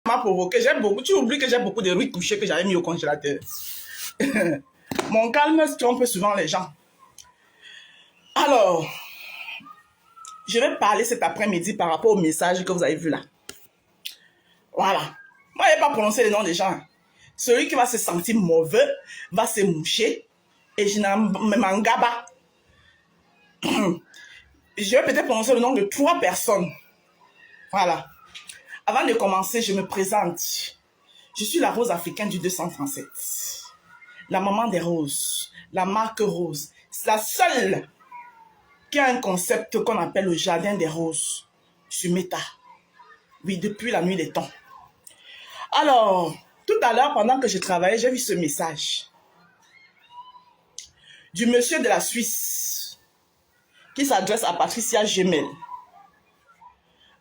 m'a provoqué. Tu oublies que j'ai beaucoup de riz couché que j'avais mis au congélateur. Mon calme trompe souvent les gens. Alors, je vais parler cet après-midi par rapport au message que vous avez vu là. Voilà. Moi, je n'ai pas prononcé le nom des gens. Celui qui va se sentir mauvais va se moucher et je n'en m'engaba. Je vais peut-être prononcer le nom de 3 personnes. Voilà. Avant de commencer, je me présente. Je suis la rose africaine du 237. La maman des roses. La marque rose. C'est la seule qui a un concept qu'on appelle le jardin des roses sur Meta. Oui, depuis la nuit des temps. Alors, tout à l'heure, pendant que je travaillais, j'ai vu ce message du monsieur de la Suisse qui s'adresse à Patricia Gemel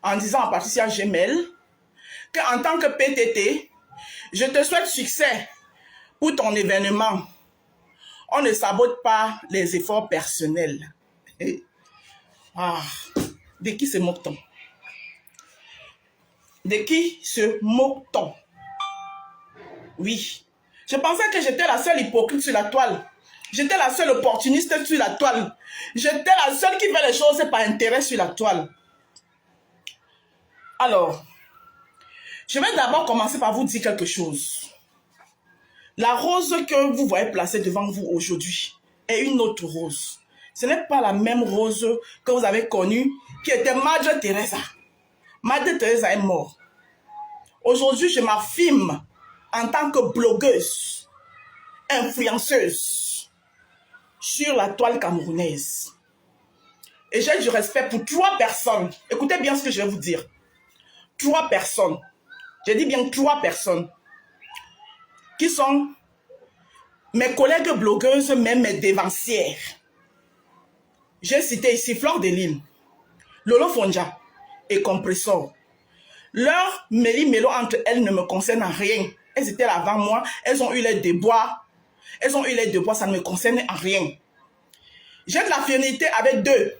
en disant à Patricia Gemel qu'en tant que PTT, je te souhaite succès pour ton événement. On ne sabote pas les efforts personnels. De qui se moque-t-on? De qui se moque-t-on? Oui. Je pensais que j'étais la seule hypocrite sur la toile. J'étais la seule opportuniste sur la toile. J'étais la seule qui fait les choses par intérêt sur la toile. Alors, je vais d'abord commencer par vous dire quelque chose. La rose que vous voyez placée devant vous aujourd'hui est une autre rose. Ce n'est pas la même rose que vous avez connue qui était Madre Teresa. Madre Teresa est morte. Aujourd'hui, je m'affirme en tant que blogueuse, influenceuse sur la toile camerounaise. Et j'ai du respect pour 3 personnes. Écoutez bien ce que je vais vous dire. 3 personnes. J'ai dit bien 3 personnes. Qui sont mes collègues blogueuses, même mes dévancières. J'ai cité ici Fleur de Lille, Lolo Fonja et Compressor. Leur méli-mélo entre elles ne me concerne en rien. Elles étaient là avant moi, elles ont eu les déboires. Elles ont eu les déboires, ça ne me concerne en rien. J'ai de l'affinité avec 2.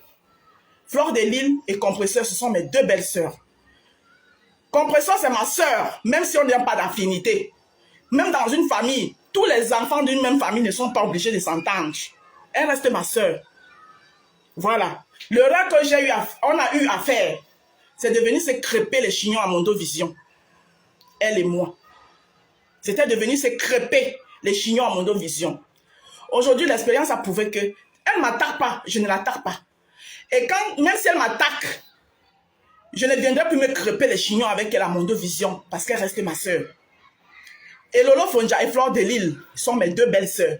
Fleur de Lille et Compresseur, ce sont mes 2 belles sœurs. Compresseur, c'est ma sœur, même si on n'a pas d'affinité. Même dans une famille, tous les enfants d'une même famille ne sont pas obligés de s'entendre. Elle reste ma sœur. Voilà. L'erreur que on a eu à faire, c'est de venir se crêper les chignons à Mondovision. Elle et moi. C'était de venir se crêper les chignons à Mondovision. Aujourd'hui, l'expérience a prouvé que elle ne m'attaque pas, je ne l'attaque pas. Et même si elle m'attaque, je ne viendrai plus me crêper les chignons avec elle à Mondovision parce qu'elle reste ma sœur. Et Lolo Fonja et Fleur de Lille sont mes 2 belles sœurs.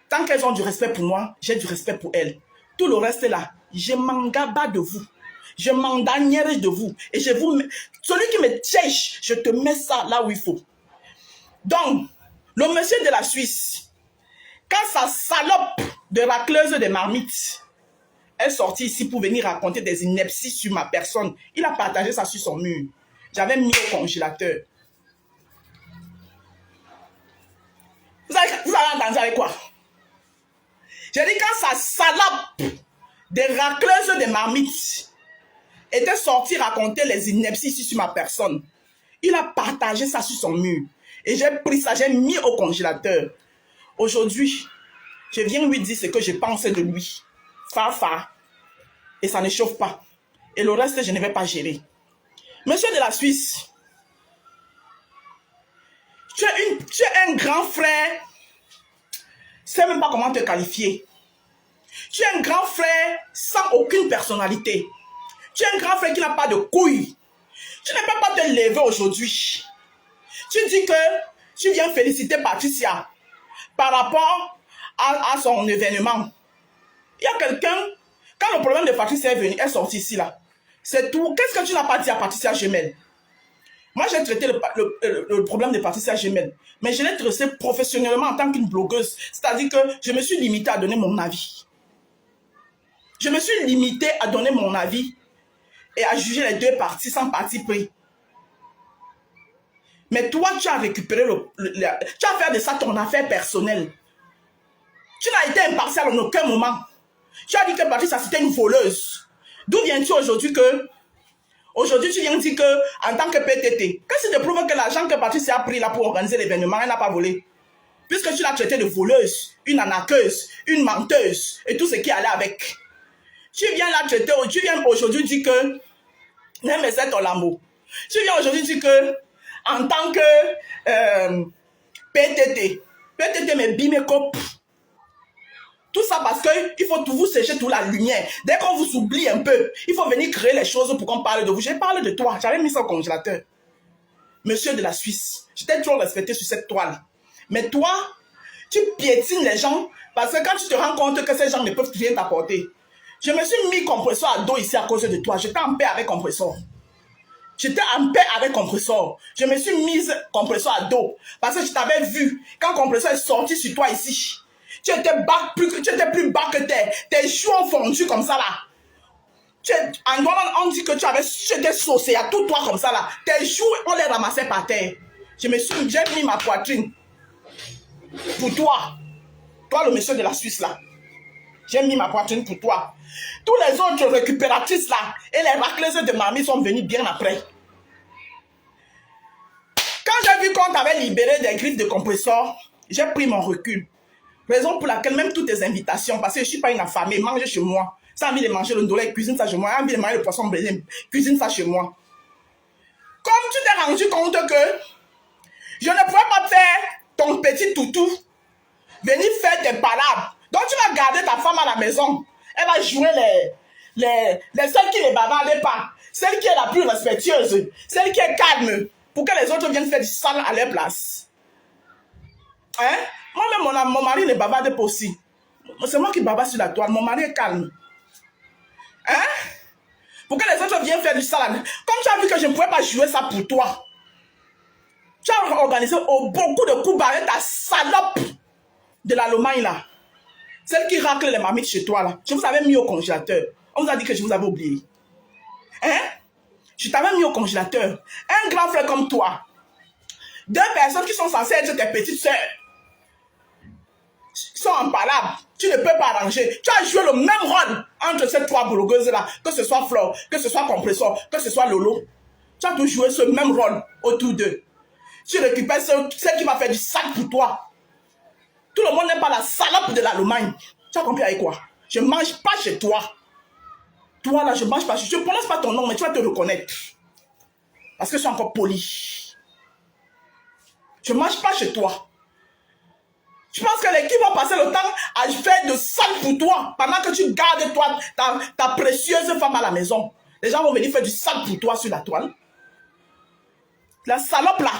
Tant qu'elles ont du respect pour moi, j'ai du respect pour elles. Tout le reste là, je m'engaba de vous. Je m'endagnerai de vous. Et celui qui me cherche, je te mets ça là où il faut. Donc, le monsieur de la Suisse, quand sa salope de racleuse de marmites est sortie ici pour venir raconter des inepties sur ma personne, il a partagé ça sur son mur. J'avais mis au congélateur. Vous allez entendre avec quoi? J'ai dit quand sa salope de racleuse de marmites était sortie raconter les inepties ici sur ma personne, il a partagé ça sur son mur. Et j'ai pris ça, j'ai mis au congélateur. Aujourd'hui, je viens lui dire ce que je pense de lui. Fa. Et ça ne chauffe pas. Et le reste, je ne vais pas gérer. Monsieur de la Suisse, tu es un grand frère. Je ne sais même pas comment te qualifier. Tu es un grand frère sans aucune personnalité. Tu es un grand frère qui n'a pas de couilles. Tu ne peux pas te lever aujourd'hui. Tu dis que tu viens féliciter Patricia par rapport à son événement. Il y a quelqu'un, quand le problème de Patricia est venu, elle est sortie ici là. C'est tout. Qu'est-ce que tu n'as pas dit à Patricia Gemel? Moi, j'ai traité le problème de Patricia Gemel, mais je l'ai traité professionnellement en tant qu'une blogueuse. C'est-à-dire que je me suis limitée à donner mon avis. Je me suis limitée à donner mon avis et à juger les 2 parties sans parti pris. Mais toi, tu as récupéré tu as fait de ça ton affaire personnelle. Tu n'as été impartial en aucun moment. Tu as dit que Patricia, c'était une voleuse. D'où viens-tu aujourd'hui que Aujourd'hui, tu viens dire que, en tant que PTT, qu'est-ce qui te prouve que l'argent que Patricia a pris là pour organiser l'événement, elle n'a pas volé? Puisque tu l'as traitée de voleuse, une arnaqueuse, une menteuse, et tout ce qui allait avec. Tu viens la traiter, tu viens aujourd'hui dire que, mais c'est ton amour. Tu viens aujourd'hui dire que, en tant que PTT me bime cop. Tout ça parce qu'il faut vous sécher toute la lumière. Dès qu'on vous oublie un peu, il faut venir créer les choses pour qu'on parle de vous. J'ai parlé de toi, j'avais mis ça au congélateur. Monsieur de la Suisse, je t'ai toujours respecté sur cette toile. Mais toi, tu piétines les gens parce que quand tu te rends compte que ces gens ne peuvent rien t'apporter. Je me suis mis compresseur à dos ici à cause de toi. J'étais en paix avec compresseur. J'étais en paix avec compresseur. Je me suis mise compresseur à dos parce que je t'avais vu quand compresseur est sorti sur toi ici. Tu étais plus bas que tes joues ont fondu comme ça là. En droit, on dit que tu étais saucé à tout toi comme ça là. Tes joues, on les ramassait par terre. J'ai mis ma poitrine pour toi. Toi, le monsieur de la Suisse là. J'ai mis ma poitrine pour toi. Tous les autres récupératrices là et les racleuses de mamie sont venues bien après. Quand j'ai vu qu'on t'avait libéré des griffes de compresseur, j'ai pris mon recul. Raison pour laquelle même toutes tes invitations, parce que je ne suis pas une affamée, mange chez moi. Si tu as envie de manger le ndolé, cuisine ça chez moi. Si tu as envie de manger le poisson brisé, cuisine ça chez moi. Comme tu t'es rendu compte que je ne pouvais pas faire ton petit toutou venir faire tes palabres. Donc tu vas garder ta femme à la maison. Elle va jouer celles qui ne bavardent pas. Celle qui est la plus respectueuse. Celle qui est calme. Pour que les autres viennent faire du sale à leur place. Hein? Moi-même, mon mari ne bavarde pas aussi. C'est moi qui bavarde sur la toile. Mon mari est calme. Hein? Pour que les autres viennent faire du sale. Comme tu as vu que je ne pouvais pas jouer ça pour toi. Tu as organisé beaucoup de coups avec ta salope de la Lomagne là. Celle qui racle les marmites chez toi là. Je vous avais mis au congélateur. On vous a dit que je vous avais oublié. Hein? Je t'avais mis au congélateur. Un grand frère comme toi. Deux personnes qui sont censées être tes petites sœurs. Sont en palabre. Tu ne peux pas arranger. Tu as joué le même rôle entre ces trois blogueuses là. Que ce soit Flore, que ce soit Compresseur, que ce soit Lolo. Tu as toujours joué ce même rôle autour d'eux. Tu récupères celle qui va faire du sac pour toi. Tout le monde n'est pas la salope de la Lomagne. Tu as compris avec quoi? Je ne mange pas chez toi. Toi là, je ne mange pas. Je ne prononce pas ton nom, mais tu vas te reconnaître. Parce que je suis encore poli. Je ne mange pas chez toi. Je pense que l'équipe va passer le temps à faire de sale pour toi pendant que tu gardes toi, ta précieuse femme à la maison. Les gens vont venir faire du sale pour toi sur la toile. La salope là,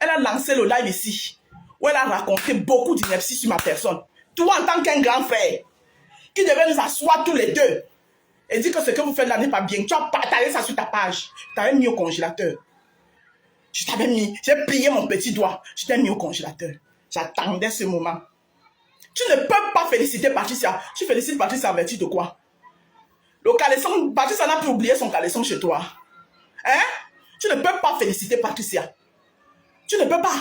elle a lancé le live ici où elle a raconté beaucoup d'inepties sur ma personne. Toi en tant qu'un grand frère qui devait nous asseoir tous les deux et dire que ce que vous faites là n'est pas bien. Tu as partagé ça sur ta page. Tu t'avais mis au congélateur. Je t'avais mis, j'ai plié mon petit doigt. Je t'ai mis au congélateur. J'attendais ce moment. Tu ne peux pas féliciter Patricia. Tu félicites Patricia en vertu de quoi? Le caleçon, Patricia n'a plus oublié son caleçon chez toi. Hein? Tu ne peux pas féliciter Patricia. Tu ne peux pas.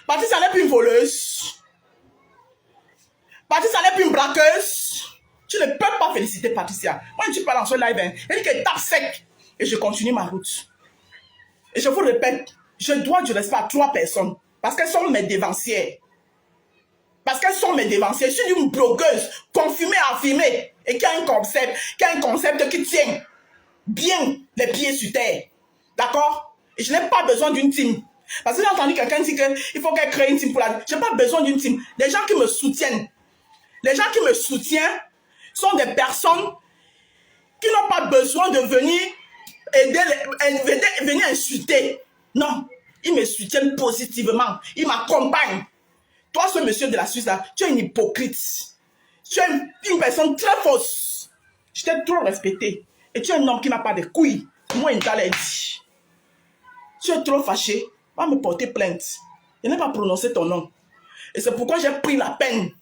Patricia n'est plus une voleuse. Patricia n'est plus une braqueuse. Tu ne peux pas féliciter Patricia. Moi, je ne suis pas dans ce live. Hein. Elle dit qu'elle tape sec. Et je continue ma route. Et je vous répète, je dois du respect à 3 personnes. Parce qu'elles sont mes dévancières. Parce qu'elles sont mes dévancières. Je suis une blogueuse confirmée, affirmée. Et qui a un concept qui tient bien les pieds sur terre. D'accord? Et je n'ai pas besoin d'une team. Parce que j'ai entendu quelqu'un dire qu'il faut qu'elle crée une team pour la... Je n'ai pas besoin d'une team. Les gens qui me soutiennent. Les gens qui me soutiennent sont des personnes qui n'ont pas besoin de venir venir insulter. Non. Ils me soutiennent positivement. Ils m'accompagnent. Toi, ce monsieur de la Suisse là, tu es une hypocrite. Tu es une personne très fausse. Je t'ai trop respecté. Et tu es un homme qui n'a pas de couilles. Moi, il t'a dit. Tu es trop fâché. Va me porter plainte. Je n'ai pas prononcé ton nom. Et c'est pourquoi j'ai pris la peine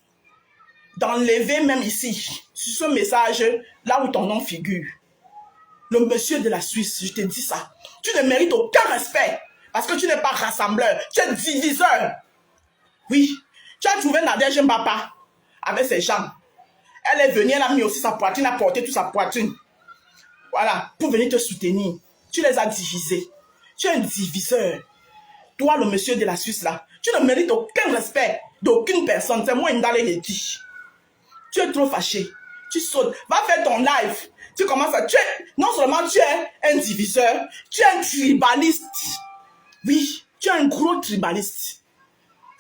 d'enlever même ici, sur ce message, là où ton nom figure. Le monsieur de la Suisse, je te dis ça. Tu ne mérites aucun respect. Parce que tu n'es pas rassembleur. Tu es diviseur. Oui. Tu as trouvé Nadège Mbapa avec ses gens. Elle est venue, elle a mis aussi sa poitrine, elle a porté toute sa poitrine. voilà, pour venir te soutenir. Tu les as divisés. Tu es un diviseur. Toi, le monsieur de la Suisse, là, tu ne mérites aucun respect d'aucune personne. C'est moi, Ndale, le dit. Tu es trop fâché. Tu sautes. Va faire ton live. Tu commences à... non seulement tu es un diviseur, tu es un tribaliste. Oui, tu es un gros tribaliste.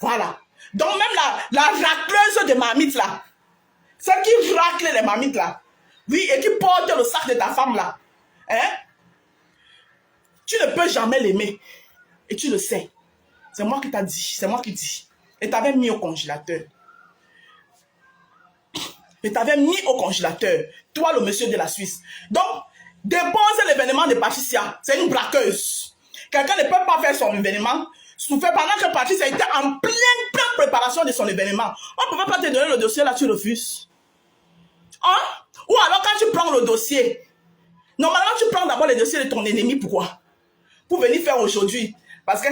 Voilà. Donc même la racleuse de marmite, là, celle qui racle les marmites, là, oui, et qui porte le sac de ta femme, là, hein, tu ne peux jamais l'aimer. Et tu le sais. C'est moi qui t'a dit. C'est moi qui dis. Et t'avais mis au congélateur. Et t'avais mis au congélateur. Toi, le monsieur de la Suisse. Donc, dépose l'événement de Patricia. C'est une braqueuse. Quelqu'un ne peut pas faire son événement. Souffert pendant que Patricia était en pleine préparation de son événement. On ne peut pas te donner le dossier, là, tu refuses. Hein? Ou alors, quand tu prends le dossier, normalement, tu prends d'abord le dossier de ton ennemi. Pourquoi? Pour venir faire aujourd'hui. Parce que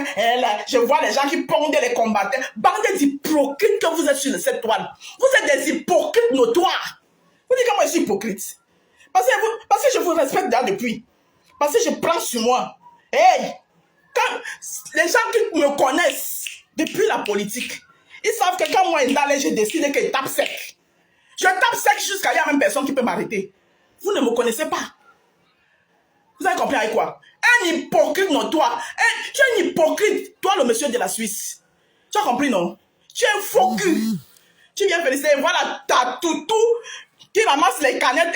je vois les gens qui pondent les combattants. Bande d'hypocrites que vous êtes sur cette toile. Vous êtes des hypocrites notoires. Vous dites que moi je suis hypocrite. Parce que je vous respecte déjà depuis. Parce que je prends sur moi. Hey, quand les gens qui me connaissent depuis la politique, ils savent que quand moi je décide que je tape sec. Je tape sec jusqu'à il y a même personne qui peut m'arrêter. Vous ne me connaissez pas. Vous avez compris avec quoi? Un hypocrite notoire. Tu es un hypocrite. Toi, le monsieur de la Suisse. Tu as compris, non? Tu es un faux cul. Tu viens féliciter. Voilà ta toutou qui ramasse les canettes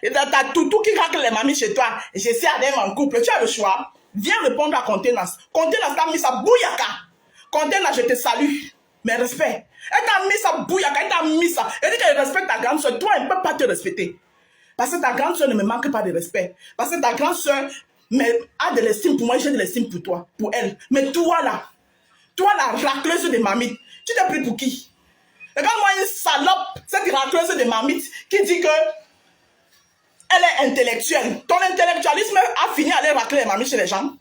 et ta toutou qui racle les mamies chez toi. Et j'essaie d'aller en couple. Tu as le choix. Viens répondre à Contenas. Contenas t'a mis sa bouillaka. Contenas, je te salue. Mes respects. Elle t'a mis sa bouillaka. Elle t'a mis ça. Elle dit qu'elle respecte ta grande soeur. Toi, elle ne peut pas te respecter. Parce que ta grande soeur ne me manque pas de respect. Parce que ta grande soeur a de l'estime pour moi, j'ai de l'estime pour toi, pour elle. Mais toi là, la racleuse de marmite, tu t'es pris pour qui? Regarde-moi une salope, cette racleuse de marmite, qui dit que elle est intellectuelle. Ton intellectualisme a fini à aller racler les marmites chez les gens.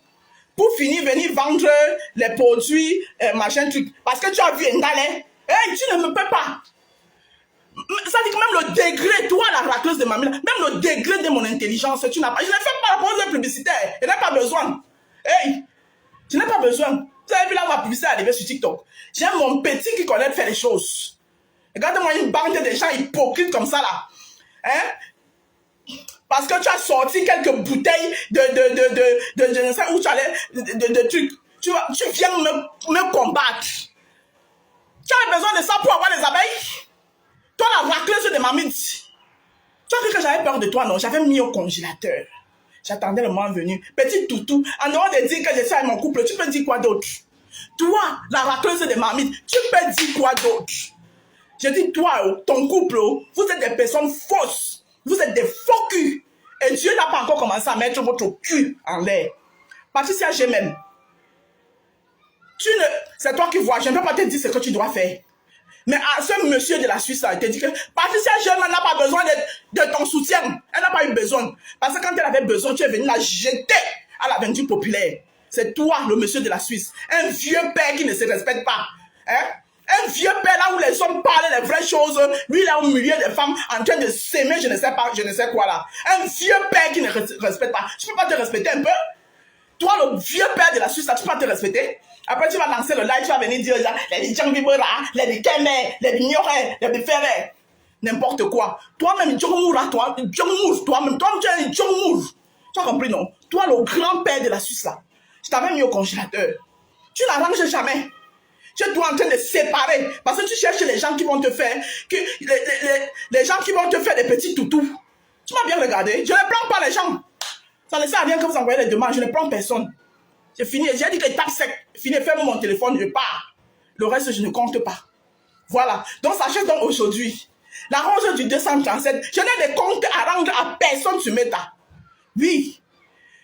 Pour finir, venir vendre les produits, machin truc. Parce que tu as vu Ndale. Hey, tu ne me peux pas. Ça dit que même le degré, toi la racleuse de mamie, même le degré de mon intelligence, tu n'as pas. Je ne fais pas la pause publicitaire. Je n'ai pas besoin. Hey, je n'ai pas besoin. Vous avez vu là ma publicité arriver sur TikTok. J'ai mon petit qui connaît faire les choses. Regardez-moi une bande de gens hypocrites comme ça là. Hein? Parce que tu as sorti quelques bouteilles de je ne sais où tu allais, de trucs. Tu viens me combattre. Tu as besoin de ça pour avoir les abeilles? Toi, la racleuse de mamite, tu as cru que j'avais peur de toi, non? J'avais mis au congélateur. J'attendais le moment venu. Petit toutou, en dehors de dire que je suis avec mon couple, tu peux dire quoi d'autre? Toi, la racleuse de mamite, tu peux dire quoi d'autre? Je dis, toi, ton couple, vous êtes des personnes fausses. Vous êtes des faux culs. Et Dieu n'a pas encore commencé à mettre votre cul en l'air. Patricia, je m'aime. C'est toi qui vois, je ne peux pas te dire ce que tu dois faire. Mais à ce monsieur de la Suisse, il te dit que Patricia Germain n'a pas besoin de ton soutien. Elle n'a pas eu besoin. Parce que quand elle avait besoin, tu es venu la jeter à l'aventure populaire. C'est toi, le monsieur de la Suisse. Un vieux père qui ne se respecte pas. Hein? Un vieux père là où les hommes parlent les vraies choses. Lui, il est au milieu des femmes en train de s'aimer, je ne sais pas, je ne sais quoi là. Un vieux père qui ne respecte pas. Tu ne peux pas te respecter un peu? Toi, le vieux père de la Suisse, là, tu peux pas te respecter? Après, tu vas lancer le live, tu vas venir dire, les gens vivent là, les Kemé, les Vignorets, les Biférés, n'importe quoi. Toi-même, toi-même, toi-même, toi, tu es un Djongour. Tu as compris, non? Toi, le grand-père de la Suisse, là, je t'avais mis au congélateur. Tu n'arranges jamais. Tu es toi en train de séparer, parce que tu cherches les gens qui vont te faire, les gens qui vont te faire des petits toutous. Tu m'as bien regardé. Je ne prends pas les gens. Ça ne sert à rien que vous envoyez les demandes. Je ne prends personne. J'ai fini. J'ai dit que tape sec. Fini, ferme mon téléphone, je pars. Le reste, je ne compte pas. Voilà. Donc, sachez donc aujourd'hui, la rose du 237, je n'ai des comptes à rendre à personne sur Meta. Oui.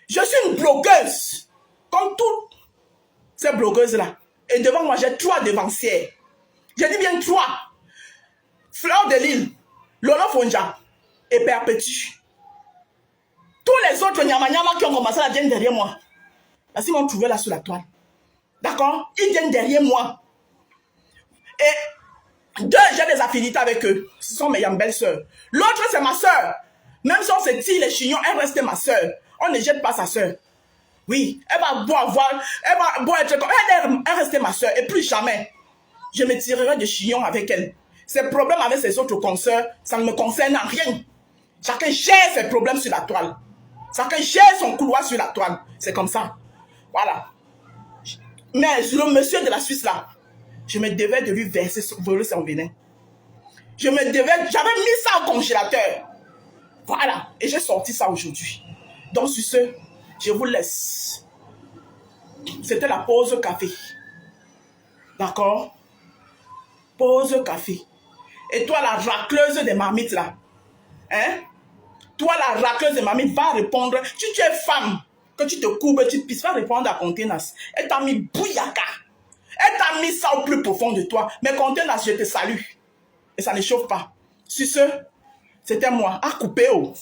Je suis une blogueuse. Comme toutes ces blogueuses-là. Et devant moi, j'ai 3 devancières. J'ai dit bien 3. Fleur de Lille, Lolo Fonja et Perpétue. Tous les autres Nyama qui ont commencé à viennent derrière moi. Là, ils m'ont trouvé là sur la toile. D'accord? Ils viennent derrière moi. Et 2, j'ai des affinités avec eux. Ce sont mes belles-sœurs. L'autre, c'est ma sœur. Même si on se tire les chignons, elle reste ma soeur. On ne jette pas sa soeur. Oui, elle va boire, elle va boire, elle reste ma soeur. Et plus jamais, je me tirerai de chignons avec elle. Ses problèmes avec ses autres consoeurs, ça ne me concerne en rien. Chacun gère ses problèmes sur la toile. Chacun gère son couloir sur la toile. C'est comme ça. Voilà. Mais le monsieur de la Suisse là, je me devais de lui verser son venin. J'avais mis ça au congélateur. Voilà. Et j'ai sorti ça aujourd'hui. Donc sur ce, je vous laisse. C'était la pause café. D'accord? Pause café. Et toi, la racleuse des marmites là, hein? Toi, la racleuse des marmites, va répondre. Si tu es femme, que tu te courbes, tu pisses, va répondre à Contenas. Elle t'a mis bouillaka. Elle t'a mis ça au plus profond de toi. Mais Contenas, je te salue. Et ça ne chauffe pas. Sur ce, c'était moi. À couper. Oh.